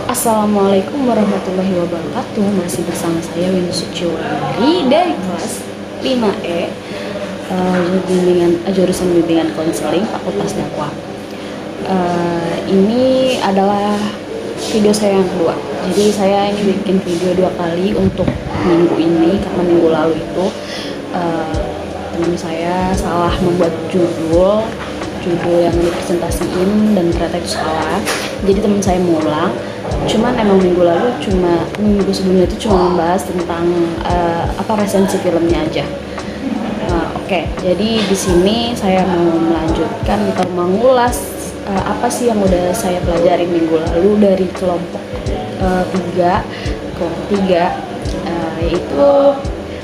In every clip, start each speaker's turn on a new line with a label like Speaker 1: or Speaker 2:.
Speaker 1: Assalamualaikum warahmatullahi wabarakatuh. Masih bersama saya Winnie Suciwandari dari kelas 5E, jurusan bimbingan konseling Fakultas Dakwah. Ini adalah video saya yang kedua. Jadi saya ini bikin video dua kali untuk minggu ini karena minggu lalu itu teman saya salah membuat judul yang dipresentasiin dan ternyata itu salah. Jadi teman saya mengulang. Cuman emang minggu sebelumnya itu cuma membahas tentang resensi filmnya aja. Oke, jadi di sini saya mau melanjutkan atau mengulas apa sih yang udah saya pelajari minggu lalu dari kelompok 3, yaitu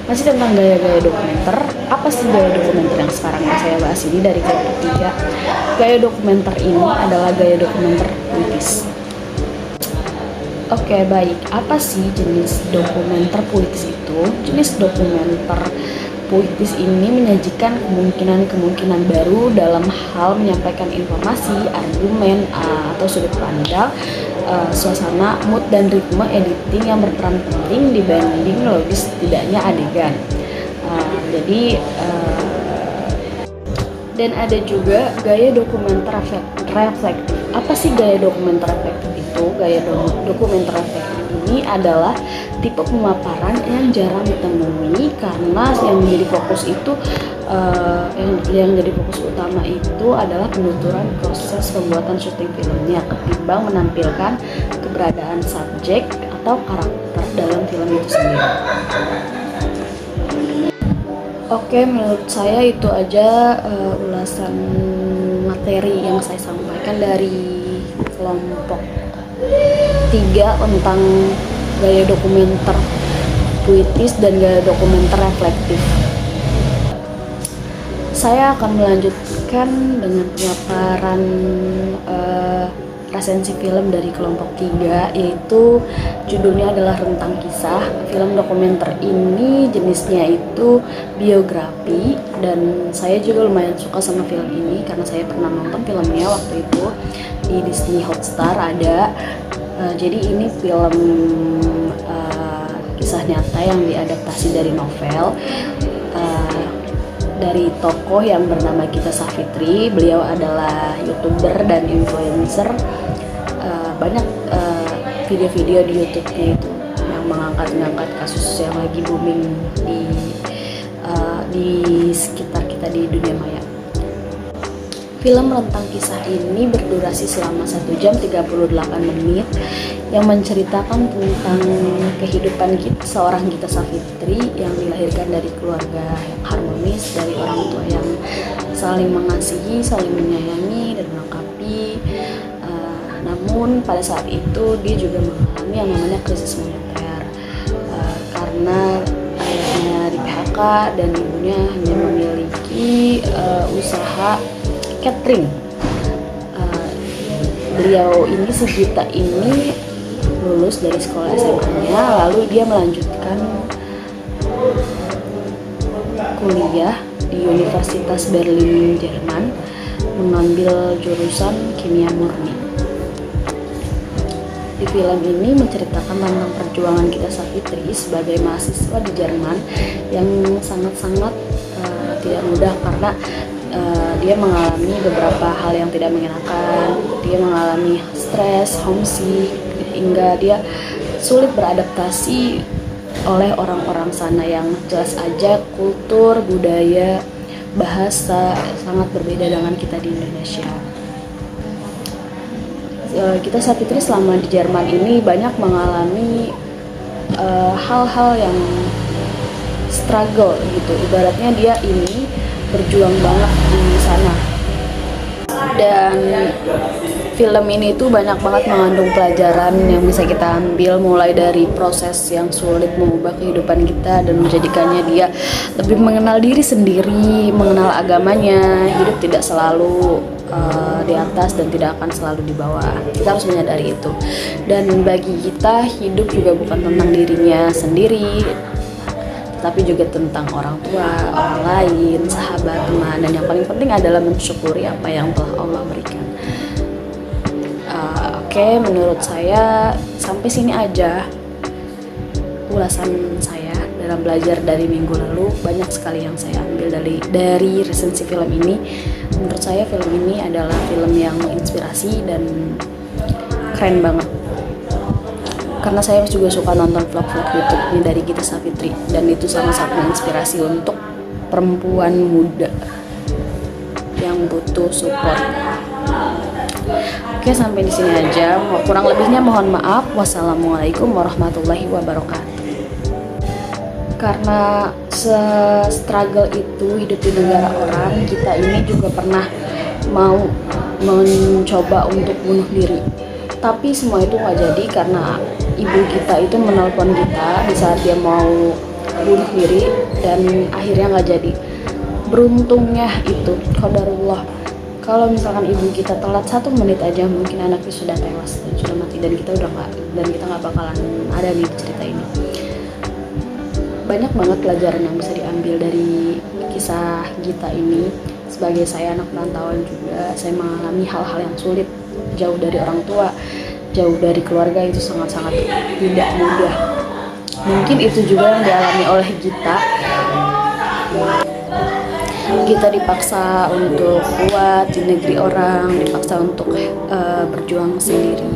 Speaker 1: masih tentang gaya-gaya dokumenter. Apa sih gaya dokumenter yang sekarang saya bahas ini dari kelompok 3? Gaya dokumenter ini adalah gaya dokumenter puitis. Oke, baik. Apa sih jenis dokumenter puitis itu? Jenis dokumenter puitis ini menyajikan kemungkinan baru dalam hal menyampaikan informasi, argumen, atau sudut pandang, suasana, mood, dan ritme editing yang berperan penting dibanding logis tidaknya adegan. Dan ada juga gaya dokumenter reflektif. Apa sih gaya dokumenter reflektif itu? Gaya dokumenter reflektif ini adalah tipe pemaparan yang jarang ditemui karena yang menjadi fokus itu yang jadi fokus utama itu adalah penuturan proses pembuatan syuting filmnya ketimbang menampilkan keberadaan subjek atau karakter dalam film itu sendiri. Oke, menurut saya itu aja ulasan materi yang saya sampaikan dari kelompok 3 tentang gaya dokumenter puitis dan gaya dokumenter reflektif. Saya akan melanjutkan dengan pemaparan resensi film dari kelompok 3, yaitu judulnya adalah Rentang Kisah. Film dokumenter ini jenisnya itu biografi, dan saya juga lumayan suka sama film ini karena saya pernah nonton filmnya waktu itu di Disney Hotstar ada. Jadi ini film kisah nyata yang diadaptasi dari novel dari tokoh yang bernama Gita Savitri. Beliau adalah YouTuber dan influencer. Banyak video-video di YouTube-nya itu yang mengangkat kasus yang lagi booming di sekitar kita di dunia maya. Film Rentang Kisah ini berdurasi selama 1 jam 38 menit yang menceritakan tentang kehidupan seorang Gita Savitri yang dilahirkan dari keluarga yang harmonis, dari orang tua yang saling mengasihi, saling menyayangi dan melengkapi. Namun pada saat itu dia juga mengalami yang namanya krisis moneter karena ayahnya di PHK dan ibunya hanya memiliki usaha catering. Beliau ini, si Gita ini, lulus dari sekolah SMA-nya, lalu dia melanjutkan kuliah di Universitas Berlin, Jerman, mengambil jurusan kimia murni. Di film ini menceritakan tentang perjuangan Gita Savitri sebagai mahasiswa di Jerman yang sangat-sangat tidak mudah karena dia mengalami beberapa hal yang tidak mengenakan. Dia mengalami stres, homesick, hingga dia sulit beradaptasi oleh orang-orang sana yang jelas aja kultur, budaya, bahasa sangat berbeda dengan kita di Indonesia. Gita Savitri selama di Jerman ini banyak mengalami hal-hal yang struggle gitu. Ibaratnya dia ini berjuang banget di sana. Dan film ini tuh banyak banget mengandung pelajaran yang bisa kita ambil, mulai dari proses yang sulit mengubah kehidupan kita dan menjadikannya dia lebih mengenal diri sendiri, mengenal agamanya. Hidup tidak selalu di atas dan tidak akan selalu di bawah. Kita harus menyadari itu. Dan bagi kita, hidup juga bukan tentang dirinya sendiri, tapi juga tentang orang tua, orang lain, sahabat, teman, dan yang paling penting adalah mensyukuri apa yang telah Allah berikan. Oke, menurut saya sampai sini aja ulasan saya dalam belajar dari minggu lalu. Banyak sekali yang saya ambil dari resensi film ini. Menurut saya film ini adalah film yang menginspirasi dan keren banget. Karena saya juga suka nonton vlog-vlog YouTube ini dari Gita Savitri, dan itu sangat-sangat menginspirasi untuk perempuan muda yang butuh support. Oke, sampai di sini aja. Kurang lebihnya mohon maaf. Wassalamualaikum warahmatullahi wabarakatuh. Karena se-struggle itu hidup di negara orang, kita ini juga pernah mau mencoba untuk bunuh diri. Tapi semua itu nggak jadi karena ibu kita itu menelpon kita di saat dia mau bunuh diri, dan akhirnya nggak jadi. Beruntungnya itu qadarullah. Kalau misalkan ibu kita telat 1 menit aja, mungkin anaknya sudah tewas dan sudah mati, dan kita nggak bakalan ada di cerita ini. Banyak banget pelajaran yang bisa diambil dari kisah Gita ini. Sebagai saya anak perantauan juga, saya mengalami hal-hal yang sulit, jauh dari orang tua, jauh dari keluarga, itu sangat-sangat tidak mudah. Mungkin itu juga yang dialami oleh Gita. Kita dipaksa untuk kuat di negeri orang, dipaksa untuk berjuang sendiri.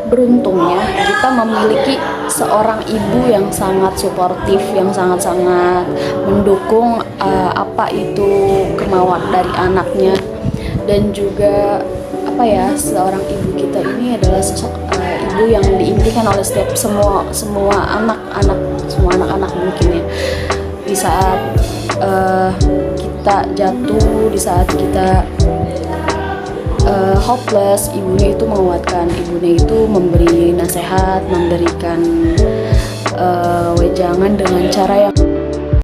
Speaker 1: Beruntungnya kita memiliki seorang ibu yang sangat suportif, yang sangat-sangat mendukung apa itu kemauan dari anaknya. Dan juga seorang ibu kita ini adalah sosok ibu yang diimpikan oleh semua anak-anak mungkin ya. Di saat kita jatuh, di saat kita hopeless, ibunya itu menguatkan, ibunya itu memberi nasihat, memberikan wejangan dengan cara yang